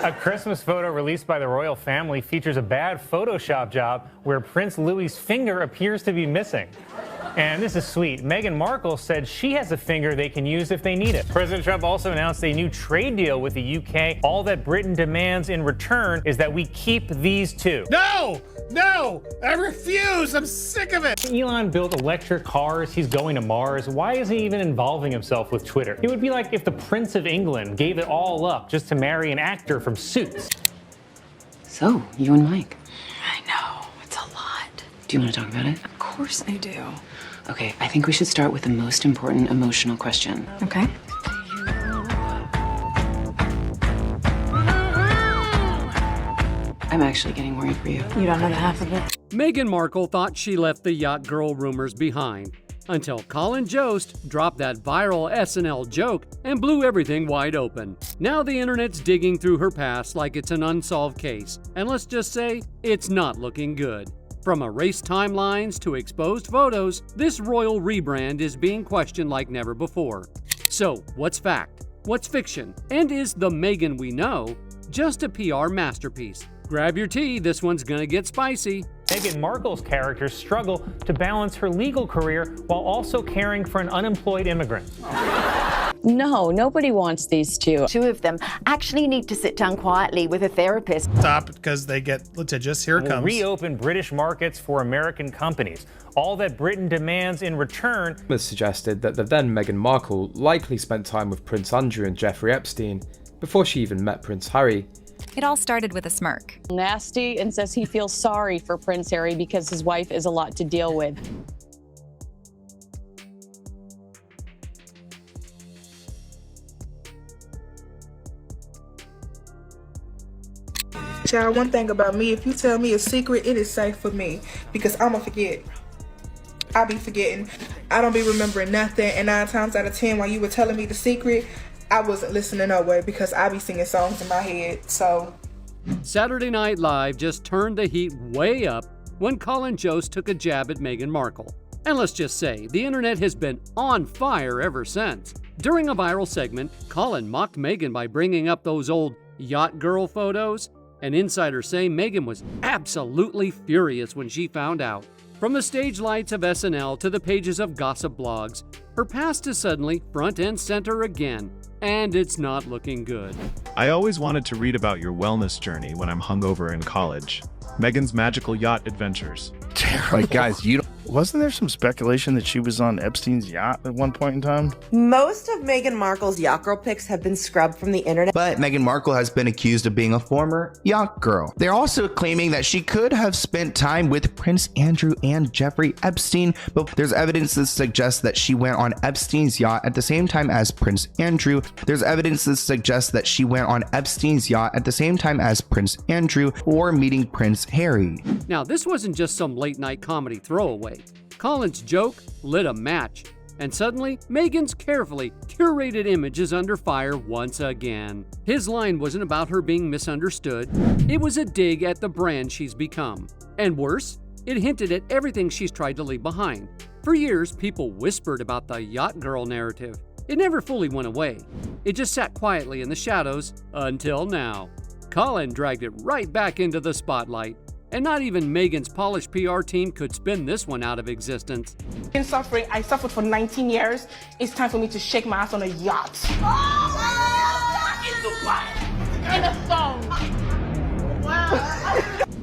A Christmas photo released by the royal family features a bad Photoshop job where Prince Louis's finger appears to be missing. And this is sweet. Meghan Markle said she has a finger they can use if they need it. President Trump also announced a new trade deal with the UK. All that Britain demands in return is that we keep these two. No! No! I refuse! I'm sick of it! Elon built electric cars. He's going to Mars. Why isn't he even involving himself with Twitter? It would be like if the Prince of England gave it all up just to marry an actor from Suits. So, you and Mike. I know, it's a lot. Do you want to talk about it? Of course I do. Okay, I think we should start with the most important emotional question. Okay. I'm actually getting worried for you. You don't know the half of it. Meghan Markle thought she left the yacht girl rumors behind until Colin Jost dropped that viral SNL joke and blew everything wide open. Now the internet's digging through her past like it's an unsolved case, and let's just say it's not looking good. From erased timelines to exposed photos, this royal rebrand is being questioned like never before. So, what's fact? What's fiction? And is the Meghan we know just a PR masterpiece? Grab your tea, this one's gonna get spicy. Meghan Markle's character struggled to balance her legal career while also caring for an unemployed immigrant. No, nobody wants these two. Two of them actually need to sit down quietly with a therapist. Stop, because they get litigious. Here it comes. Reopen British markets for American companies. All that Britain demands in return. It was suggested that the then Meghan Markle likely spent time with Prince Andrew and Jeffrey Epstein before she even met Prince Harry. It all started with a smirk. Nasty, and says he feels sorry for Prince Harry because his wife is a lot to deal with. Child, one thing about me, if you tell me a secret, it is safe for me because I'ma forget. I be forgetting. I don't be remembering nothing, and 9 times out of 10 while you were telling me the secret, I wasn't listening no way because I be singing songs in my head, so. Saturday Night Live just turned the heat way up when Colin Jost took a jab at Meghan Markle. And let's just say, the internet has been on fire ever since. During a viral segment, Colin mocked Meghan by bringing up those old yacht girl photos, and insiders say Meghan was absolutely furious when she found out. From the stage lights of SNL to the pages of gossip blogs, her past is suddenly front and center again, and it's not looking good. I always wanted to read about your wellness journey when I'm hungover in college. Meghan's magical yacht adventures. Like, guys, wasn't there some speculation that she was on Epstein's yacht at one point in time? Most of Meghan Markle's yacht girl pics have been scrubbed from the internet. But Meghan Markle has been accused of being a former yacht girl. They're also claiming that she could have spent time with Prince Andrew and Jeffrey Epstein, but there's evidence that suggests that she went on Epstein's yacht at the same time as Prince Andrew. There's evidence that suggests that she went on Epstein's yacht at the same time as Prince Andrew or meeting Prince Harry. Now, this wasn't just some late-night comedy throwaway. Colin's joke lit a match, and suddenly, Meghan's carefully curated image is under fire once again. His line wasn't about her being misunderstood, it was a dig at the brand she's become. And worse, it hinted at everything she's tried to leave behind. For years, people whispered about the yacht girl narrative. It never fully went away. It just sat quietly in the shadows until now. Colin dragged it right back into the spotlight. And not even Meghan's polished PR team could spin this one out of existence. In suffering, I suffered for 19 years. It's time for me to shake my ass on a yacht. In a song.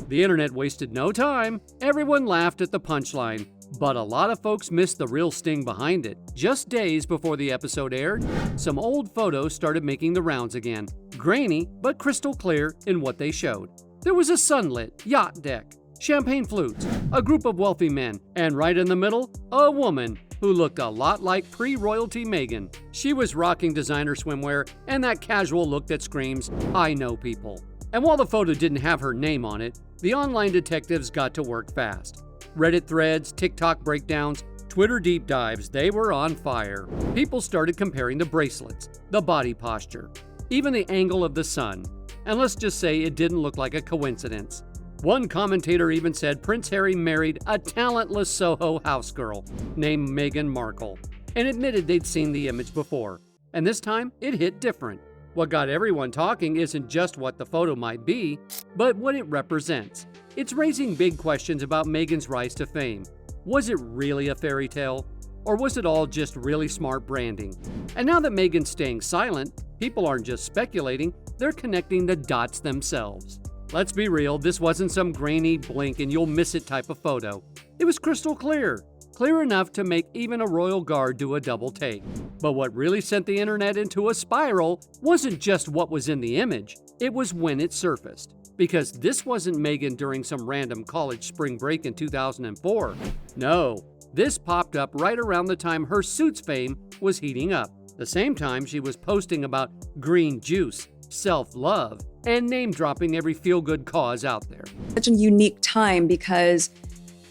The internet wasted no time. Everyone laughed at the punchline. But a lot of folks missed the real sting behind it. Just days before the episode aired, some old photos started making the rounds again. Grainy, but crystal clear in what they showed. There was a sunlit yacht deck, champagne flutes, a group of wealthy men, and right in the middle, a woman who looked a lot like pre-royalty Meghan. She was rocking designer swimwear and that casual look that screams, I know people. And while the photo didn't have her name on it, the online detectives got to work fast. Reddit threads, TikTok breakdowns, Twitter deep dives, they were on fire. People started comparing the bracelets, the body posture, even the angle of the sun. And let's just say it didn't look like a coincidence. One commentator even said Prince Harry married a talentless Soho housegirl named Meghan Markle, and admitted they'd seen the image before. And this time, it hit different. What got everyone talking isn't just what the photo might be, but what it represents. It's raising big questions about Meghan's rise to fame. Was it really a fairy tale? Or was it all just really smart branding? And now that Meghan's staying silent, people aren't just speculating, they're connecting the dots themselves. Let's be real, this wasn't some grainy blink and you'll miss it type of photo. It was crystal clear. Clear enough to make even a royal guard do a double take. But what really sent the internet into a spiral wasn't just what was in the image, it was when it surfaced. Because this wasn't Meghan during some random college spring break in 2004. No, this popped up right around the time her Suits fame was heating up. The same time she was posting about green juice, self-love, and name-dropping every feel-good cause out there. Such a unique time because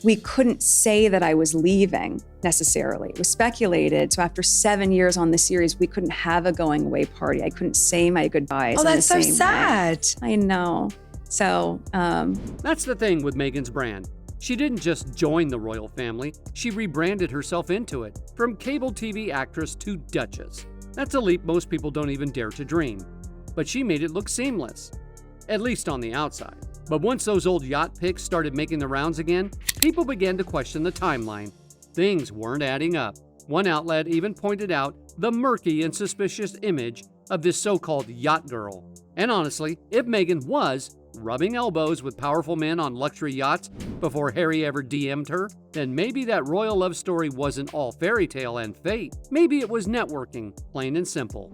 we couldn't say that I was leaving necessarily. It was speculated. So after 7 years on the series, we couldn't have a going away party. I couldn't say my goodbyes. Oh, that's so same sad. way. I know. So, That's the thing with Meghan's brand. She didn't just join the royal family, she rebranded herself into it, from cable TV actress to Duchess. That's a leap most people don't even dare to dream. But she made it look seamless, at least on the outside. But once those old yacht pics started making the rounds again, people began to question the timeline. Things weren't adding up. One outlet even pointed out the murky and suspicious image of this so-called yacht girl. And honestly, if Meghan was rubbing elbows with powerful men on luxury yachts before Harry ever DM'd her, then maybe that royal love story wasn't all fairy tale and fate. Maybe it was networking, plain and simple.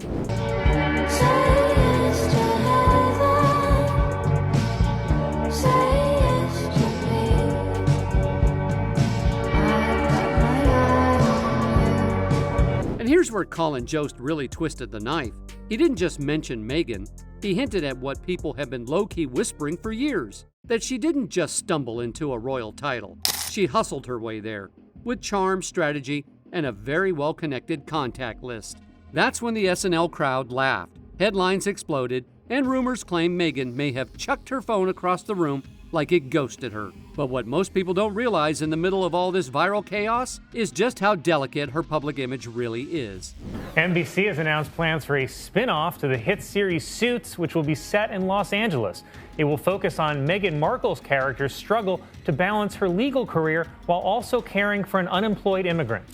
And here's where Colin Jost really twisted the knife. He didn't just mention Meghan, he hinted at what people have been low-key whispering for years, that she didn't just stumble into a royal title. She hustled her way there, with charm, strategy, and a very well-connected contact list. That's when the SNL crowd laughed, headlines exploded, and rumors claim Meghan may have chucked her phone across the room like it ghosted her. But what most people don't realize in the middle of all this viral chaos is just how delicate her public image really is. NBC has announced plans for a spin-off to the hit series Suits, which will be set in Los Angeles. It will focus on Meghan Markle's character's struggle to balance her legal career while also caring for an unemployed immigrant.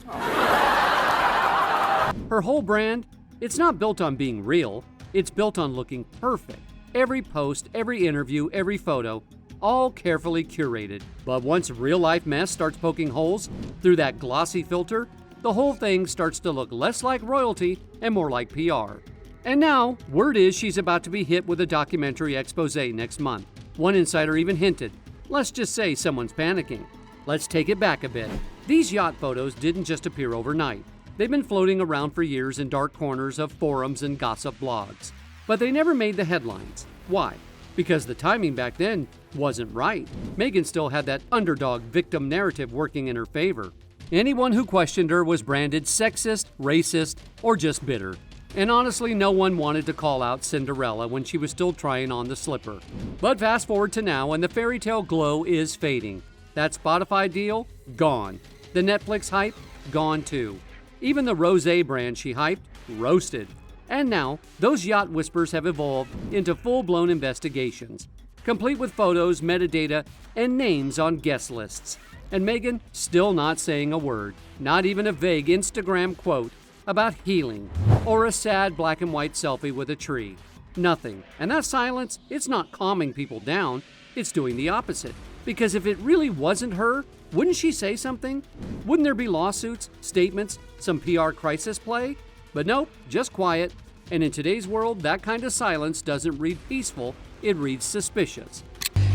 Her whole brand, it's not built on being real, it's built on looking perfect. Every post, every interview, every photo, all carefully curated. But once real-life mess starts poking holes through that glossy filter, the whole thing starts to look less like royalty and more like PR. And now, word is she's about to be hit with a documentary expose next month. One insider even hinted, let's just say someone's panicking. Let's take it back a bit. These yacht photos didn't just appear overnight. They've been floating around for years in dark corners of forums and gossip blogs. But they never made the headlines. Why? Because the timing back then wasn't right. Meghan still had that underdog victim narrative working in her favor. Anyone who questioned her was branded sexist, racist, or just bitter. And honestly, no one wanted to call out Cinderella when she was still trying on the slipper. But fast forward to now, and the fairy tale glow is fading. That Spotify deal? Gone. The Netflix hype? Gone too. Even the rosé brand she hyped? Roasted. And now, those yacht whispers have evolved into full-blown investigations, complete with photos, metadata, and names on guest lists. And Meghan still not saying a word, not even a vague Instagram quote about healing, or a sad black and white selfie with a tree. Nothing. And that silence, it's not calming people down, it's doing the opposite. Because if it really wasn't her, wouldn't she say something? Wouldn't there be lawsuits, statements, some PR crisis play? But nope, just quiet. And in today's world, that kind of silence doesn't read peaceful, it reads suspicious.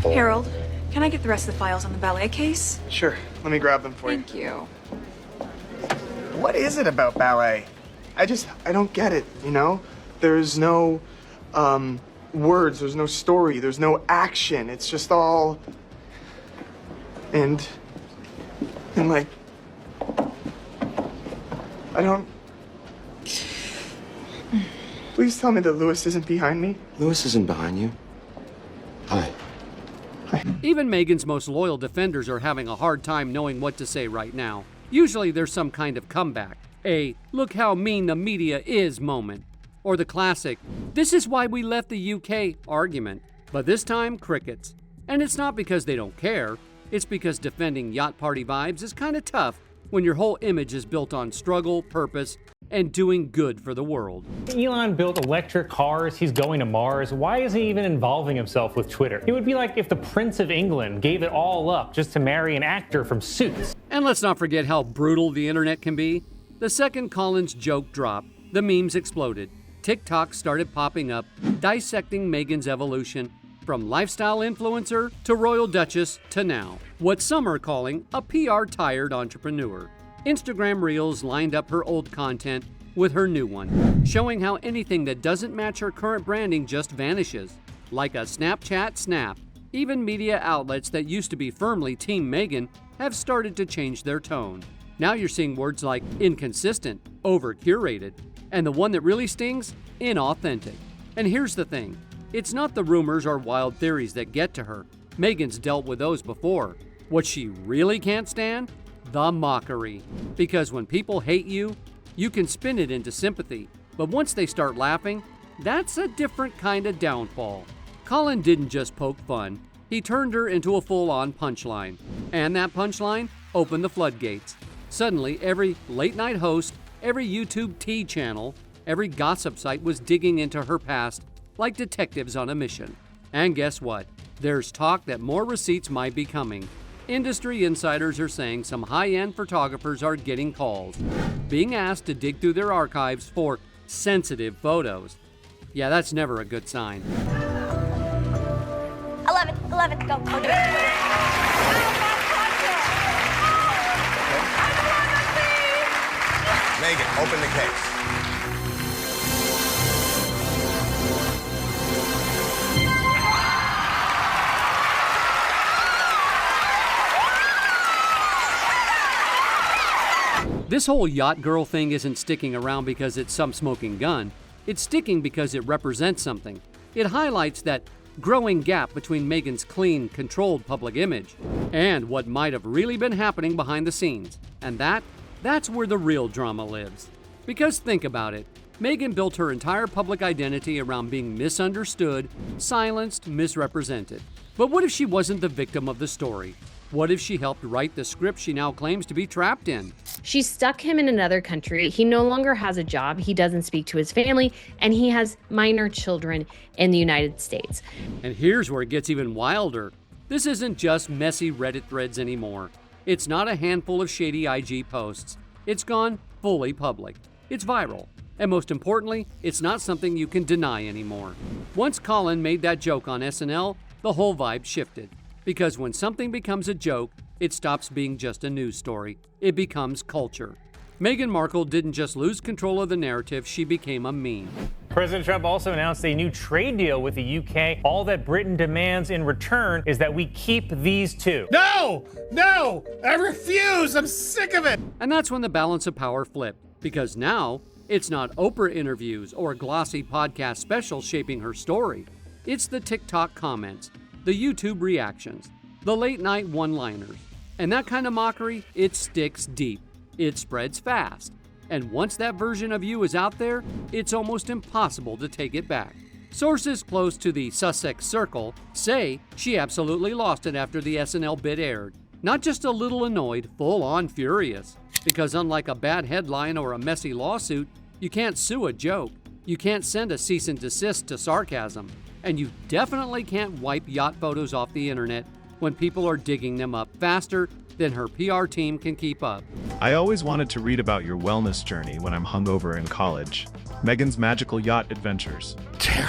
Harold, can I get the rest of the files on the ballet case? Sure, let me grab them for you. Thank you. What is it about ballet? I don't get it, you know? There's no words, there's no story, there's no action. It's just all... And like... I don't... Please tell me that Louis isn't behind me. Louis isn't behind you. Hi. Even Meghan's most loyal defenders are having a hard time knowing what to say right now. Usually there's some kind of comeback, a look how mean the media is moment. or the classic, "This is why we left the UK" argument. But this time, crickets. And it's not because they don't care, it's because defending yacht party vibes is kind of tough when your whole image is built on struggle, purpose, and doing good for the world. Elon built electric cars, he's going to Mars. Why is he even involving himself with Twitter? It would be like if the Prince of England gave it all up just to marry an actor from Suits. And let's not forget how brutal the internet can be. The second Colin's joke dropped, the memes exploded. TikTok started popping up, dissecting Meghan's evolution from lifestyle influencer to royal duchess to now, what some are calling a PR-tired entrepreneur. Instagram Reels lined up her old content with her new one, showing how anything that doesn't match her current branding just vanishes, like a Snapchat snap. Even media outlets that used to be firmly Team Meghan have started to change their tone. Now you're seeing words like inconsistent, over-curated, and the one that really stings, inauthentic. And here's the thing, it's not the rumors or wild theories that get to her. Meghan's dealt with those before. What she really can't stand? The mockery. Because when people hate you, you can spin it into sympathy. But once they start laughing, that's a different kind of downfall. Colin didn't just poke fun. He turned her into a full-on punchline. And that punchline opened the floodgates. Suddenly, every late-night host, every YouTube tea channel, every gossip site was digging into her past like detectives on a mission. And guess what? There's talk that more receipts might be coming. Industry insiders are saying some high-end photographers are getting calls, being asked to dig through their archives for sensitive photos. Yeah, that's never a good sign. 11, go. Meghan, open the case. This whole yacht girl thing isn't sticking around because it's some smoking gun. It's sticking because it represents something. It highlights that growing gap between Meghan's clean, controlled public image and what might have really been happening behind the scenes. And that's where the real drama lives. Because think about it, Meghan built her entire public identity around being misunderstood, silenced, misrepresented. But what if she wasn't the victim of the story? What if she helped write the script she now claims to be trapped in? She stuck him in another country. He no longer has a job. He doesn't speak to his family, and he has minor children in the United States. And here's where it gets even wilder. This isn't just messy Reddit threads anymore. It's not a handful of shady IG posts. It's gone fully public. It's viral. And most importantly, it's not something you can deny anymore. Once Colin made that joke on SNL, the whole vibe shifted. Because when something becomes a joke, it stops being just a news story. It becomes culture. Meghan Markle didn't just lose control of the narrative, she became a meme. President Trump also announced a new trade deal with the UK. All that Britain demands in return is that we keep these two. No! I refuse! I'm sick of it! And that's when the balance of power flipped. Because now, it's not Oprah interviews or glossy podcast specials shaping her story. It's the TikTok comments, the YouTube reactions, the late-night one-liners. And that kind of mockery, it sticks deep. It spreads fast. And once that version of you is out there, it's almost impossible to take it back. Sources close to the Sussex Circle say she absolutely lost it after the SNL bit aired. Not just a little annoyed, full-on furious. Because unlike a bad headline or a messy lawsuit, you can't sue a joke. You can't send a cease and desist to sarcasm. And you definitely can't wipe yacht photos off the internet when people are digging them up faster than her PR team can keep up. I always wanted to read about your wellness journey when I'm hungover in college. Meghan's magical yacht adventures.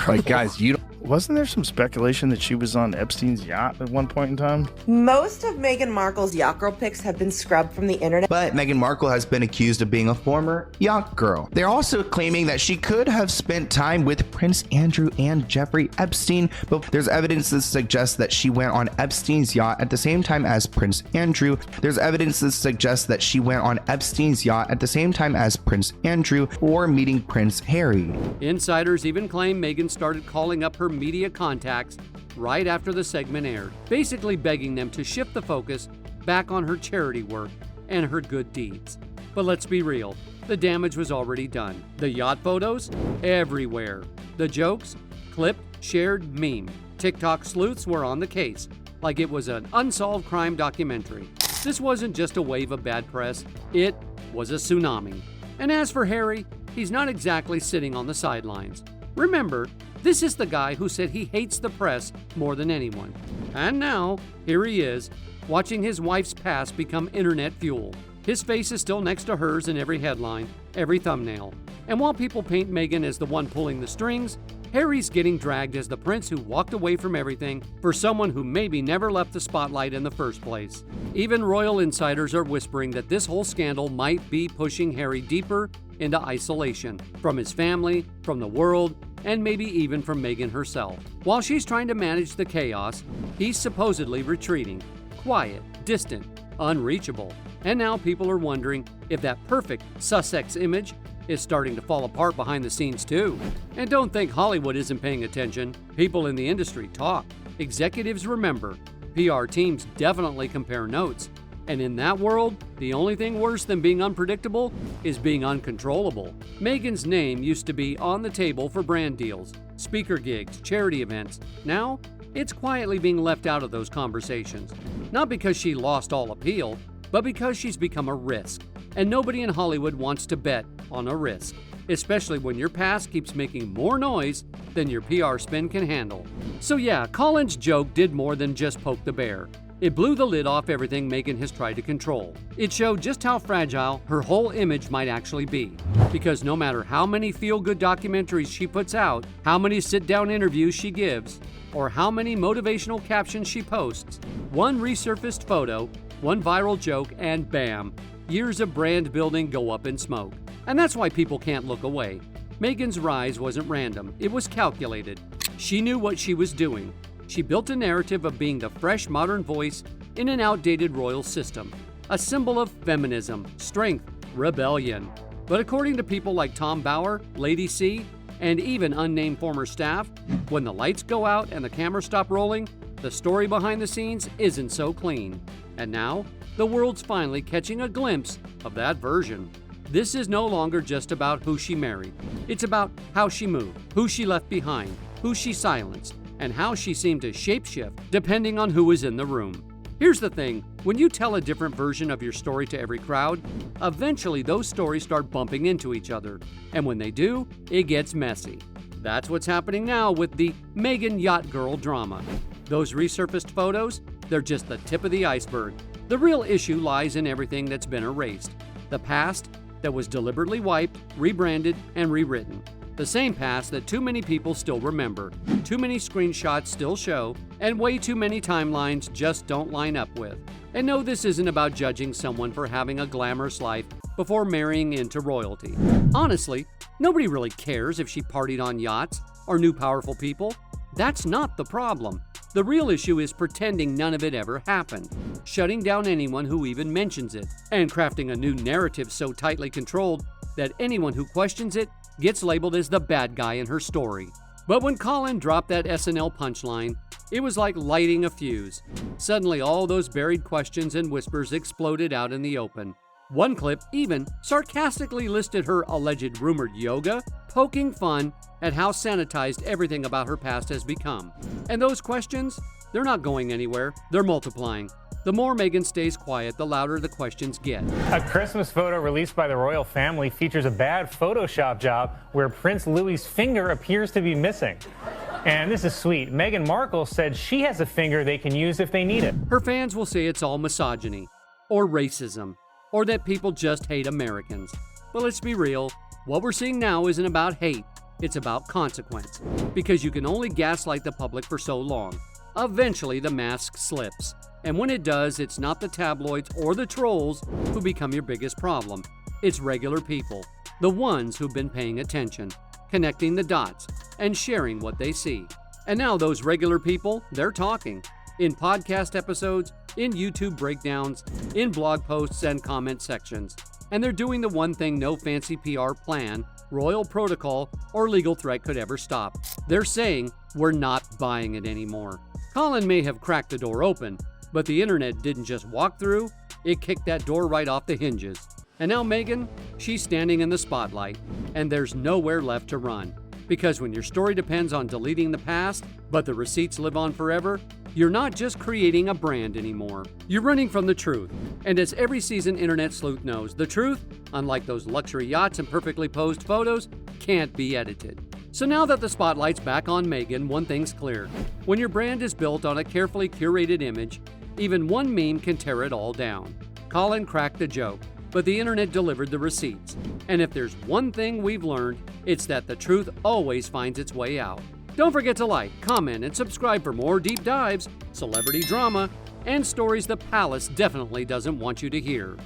Like, guys, wasn't there some speculation that she was on Epstein's yacht at one point in time? Most of Meghan Markle's yacht girl pics have been scrubbed from the internet. But Meghan Markle has been accused of being a former yacht girl. They're also claiming that she could have spent time with Prince Andrew and Jeffrey Epstein, but there's evidence that suggests that she went on Epstein's yacht at the same time as Prince Andrew. There's evidence that suggests that she went on Epstein's yacht at the same time as Prince Andrew or meeting Prince Harry. Insiders even claim Meghan started calling up her media contacts right after the segment aired, basically begging them to shift the focus back on her charity work and her good deeds. But let's be real, the damage was already done. The yacht photos? Everywhere. The jokes? Clipped, shared, meme. TikTok sleuths were on the case, like it was an unsolved crime documentary. This wasn't just a wave of bad press, it was a tsunami. And as for Harry, he's not exactly sitting on the sidelines. Remember, this is the guy who said he hates the press more than anyone. And now, here he is, watching his wife's past become internet fuel. His face is still next to hers in every headline, every thumbnail. And while people paint Meghan as the one pulling the strings, Harry's getting dragged as the prince who walked away from everything for someone who maybe never left the spotlight in the first place. Even royal insiders are whispering that this whole scandal might be pushing Harry deeper into isolation from his family, from the world, and maybe even from Meghan herself. While she's trying to manage the chaos, he's supposedly retreating, quiet, distant, unreachable. And now people are wondering if that perfect Sussex image is starting to fall apart behind the scenes too. And don't think Hollywood isn't paying attention. People in the industry talk. Executives remember. PR teams definitely compare notes. And in that world, the only thing worse than being unpredictable is being uncontrollable. Meghan's name used to be on the table for brand deals, speaker gigs, charity events. Now, it's quietly being left out of those conversations. Not because she lost all appeal, but because she's become a risk. And nobody in Hollywood wants to bet on a risk, especially when your past keeps making more noise than your PR spin can handle. So yeah, Colin's joke did more than just poke the bear. It blew the lid off everything Meghan has tried to control. It showed just how fragile her whole image might actually be. Because no matter how many feel-good documentaries she puts out, how many sit-down interviews she gives, or how many motivational captions she posts, one resurfaced photo, one viral joke, and bam, years of brand building go up in smoke. And that's why people can't look away. Meghan's rise wasn't random, it was calculated. She knew what she was doing. She built a narrative of being the fresh, modern voice in an outdated royal system, a symbol of feminism, strength, rebellion. But according to people like Tom Bauer, Lady C, and even unnamed former staff, when the lights go out and the cameras stop rolling, the story behind the scenes isn't so clean. And now, the world's finally catching a glimpse of that version. This is no longer just about who she married. It's about how she moved, who she left behind, who she silenced, and how she seemed to shapeshift depending on who was in the room. Here's the thing, when you tell a different version of your story to every crowd, eventually those stories start bumping into each other. And when they do, it gets messy. That's what's happening now with the Meghan Yacht Girl drama. Those resurfaced photos, they're just the tip of the iceberg. The real issue lies in everything that's been erased. The past that was deliberately wiped, rebranded, and rewritten. The same past that too many people still remember, too many screenshots still show, and way too many timelines just don't line up with. And no, this isn't about judging someone for having a glamorous life before marrying into royalty. Honestly, nobody really cares if she partied on yachts or knew powerful people. That's not the problem. The real issue is pretending none of it ever happened, shutting down anyone who even mentions it, and crafting a new narrative so tightly controlled that anyone who questions it gets labeled as the bad guy in her story. But when Colin dropped that SNL punchline, it was like lighting a fuse. Suddenly all those buried questions and whispers exploded out in the open. One clip even sarcastically listed her alleged rumored yoga, poking fun at how sanitized everything about her past has become. And those questions, they're not going anywhere, they're multiplying. The more Meghan stays quiet, the louder the questions get. A Christmas photo released by the royal family features a bad Photoshop job where Prince Louis's finger appears to be missing. And this is sweet. Meghan Markle said she has a finger they can use if they need it. Her fans will say it's all misogyny, or racism, or that people just hate Americans. But let's be real, what we're seeing now isn't about hate, it's about consequence. Because you can only gaslight the public for so long. Eventually the mask slips. And when it does, it's not the tabloids or the trolls who become your biggest problem. It's regular people, the ones who've been paying attention, connecting the dots, and sharing what they see. And now those regular people, they're talking. In podcast episodes, in YouTube breakdowns, in blog posts and comment sections. And they're doing the one thing no fancy PR plan, royal protocol, or legal threat could ever stop. They're saying, we're not buying it anymore. Colin may have cracked the door open, but the internet didn't just walk through, it kicked that door right off the hinges. And now Meghan, she's standing in the spotlight, and there's nowhere left to run. Because when your story depends on deleting the past, but the receipts live on forever, you're not just creating a brand anymore. You're running from the truth. And as every seasoned internet sleuth knows, the truth, unlike those luxury yachts and perfectly posed photos, can't be edited. So now that the spotlight's back on Meghan, one thing's clear. When your brand is built on a carefully curated image, even one meme can tear it all down. Colin cracked the joke, but the internet delivered the receipts. And if there's one thing we've learned, it's that the truth always finds its way out. Don't forget to like, comment, and subscribe for more deep dives, celebrity drama, and stories the palace definitely doesn't want you to hear.